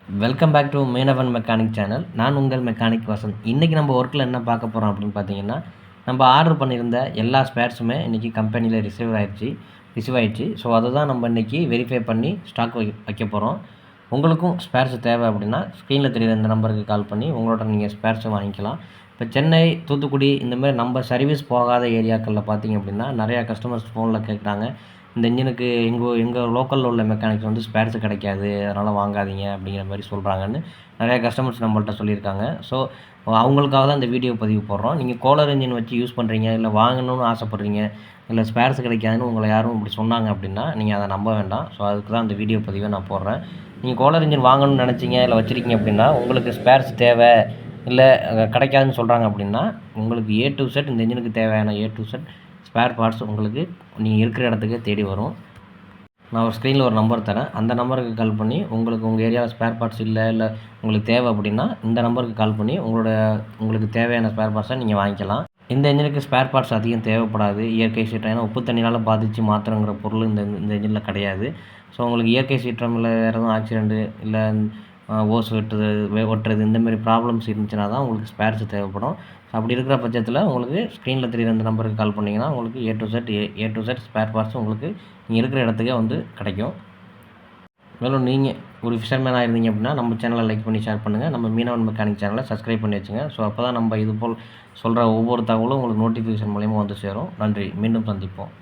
Welcome back to Meenavan mechanic channel. நான் உங்கள் mechanic Vasanth. இன்றைக்கி நம்ம ஒர்க்கில் என்ன பார்க்க போகிறோம் அப்படின்னு பார்த்தீங்கன்னா, நம்ம ஆர்டர் பண்ணியிருந்த எல்லா ஸ்பேர்ஸுமே இன்றைக்கி கம்பெனியில் ரிசீவ் ஆயிடுச்சு. ஸோ அதை தான் நம்ம இன்றைக்கி வெரிஃபை பண்ணி ஸ்டாக் வைக்க போகிறோம். உங்களுக்கும் ஸ்பேர்ஸ் தேவை அப்படின்னா ஸ்க்ரீனில் தெரியுற இந்த நம்பருக்கு கால் பண்ணி உங்களோட நீங்கள் ஸ்பேர்ஸை வாங்கிக்கலாம். இப்போ சென்னை, தூத்துக்குடி இந்தமாதிரி நம்ம சர்வீஸ் போகாத ஏரியாக்களில் பார்த்தீங்க அப்படின்னா நிறையா கஸ்டமர்ஸ் ஃபோனில் கேட்குறாங்க, இந்த இன்ஜினுக்கு எங்கள் லோக்கலில் உள்ள மெக்கானிக்ஸ் வந்து ஸ்பேர்ஸ் கிடைக்காது, அதனால் வாங்காதீங்க அப்படிங்கிற மாதிரி சொல்கிறாங்கன்னு நிறையா கஸ்டமர்ஸ் நம்மள்ட்ட சொல்லியிருக்காங்க. ஸோ அவங்களுக்காக தான் இந்த வீடியோ பதிவு போடுறோம். நீங்கள் கோலர் இன்ஜின் வச்சு யூஸ் பண்ணுறீங்க, இல்லை வாங்கணும்னு ஆசைப்பட்றீங்க, இல்லை ஸ்பேர்ஸ் கிடைக்காதுன்னு உங்களை யாரும் இப்படி சொன்னாங்க அப்படின்னா நீங்கள் அதை நம்ப வேண்டாம். ஸோ அதுக்கு தான் இந்த வீடியோ பதிவை நான் போடுறேன். நீங்கள் கோலர் இன்ஜின் வாங்கணும்னு நினச்சிங்க, இல்லை வச்சுருக்கீங்க அப்படின்னா உங்களுக்கு ஸ்பேர்ஸ் தேவை இல்லை கிடைக்காதுன்னு சொல்கிறாங்க அப்படின்னா உங்களுக்கு A to Z இந்த இன்ஜினுக்கு தேவையான A to Z spare parts உங்களுக்கு நீங்கள் இருக்கிற இடத்துக்கே தேடி வரும். நான் ஒரு ஸ்க்ரீனில் ஒரு நம்பர் தரேன், அந்த நம்பருக்கு கால் பண்ணி உங்களுக்கு உங்கள் ஏரியாவில் ஸ்பேர் பார்ட்ஸ் இல்லை உங்களுக்கு தேவை அப்படின்னா இந்த நம்பருக்கு கால் பண்ணி உங்களுக்கு தேவையான ஸ்பேர் பார்ட்ஸை நீங்கள் வாங்கிக்கலாம். இந்த இன்ஜினுக்கு ஸ்பேர் பார்ட்ஸ் அதிகம் தேவைப்படாது. இயற்கை சீற்றம், ஏன்னா உப்பு தண்ணினால் பாதித்து மாற்றங்கிற பொருள் இந்த இன்ஜினில் கிடையாது. ஸோ உங்களுக்கு இயற்கை சீற்றம் இல்லை வேறு எதுவும் ஆக்சிடெண்ட்டு இல்லை ஓஸ் ஒட்டுறது இந்தமாரி ப்ராப்ளம்ஸ் இருந்துச்சுன்னா தான் உங்களுக்கு ஸ்பேர்ஸ் தேவைப்படும். ஸோ அப்படி இருக்கிற பட்சத்தில் உங்களுக்கு ஸ்க்ரீனில் தெரியுற அந்த நம்பருக்கு கால் பண்ணிங்கன்னா உங்களுக்கு A to Z spare parts உங்களுக்கு நீங்கள் இருக்கிற இடத்துக்கே வந்து கிடைக்கும். மேலும் நீங்கள் ஒரு ஃபிஷர்மேனாக இருந்தீங்க அப்படின்னா நம்ம சேனலை லைக் பண்ணி ஷேர் பண்ணுங்கள். நம்ம மீனவன் மெக்கானிக் சேனலை சப்ஸ்கிரைப் பண்ணி வச்சுங்க. ஸோ அப்போ தான் நம்ம இதுபோல் சொல்கிற ஒவ்வொரு தகவலும் உங்களுக்கு நோட்டிஃபிகேஷன் மூலிமா வந்து சேரும். நன்றி, மீண்டும் சந்திப்போம்.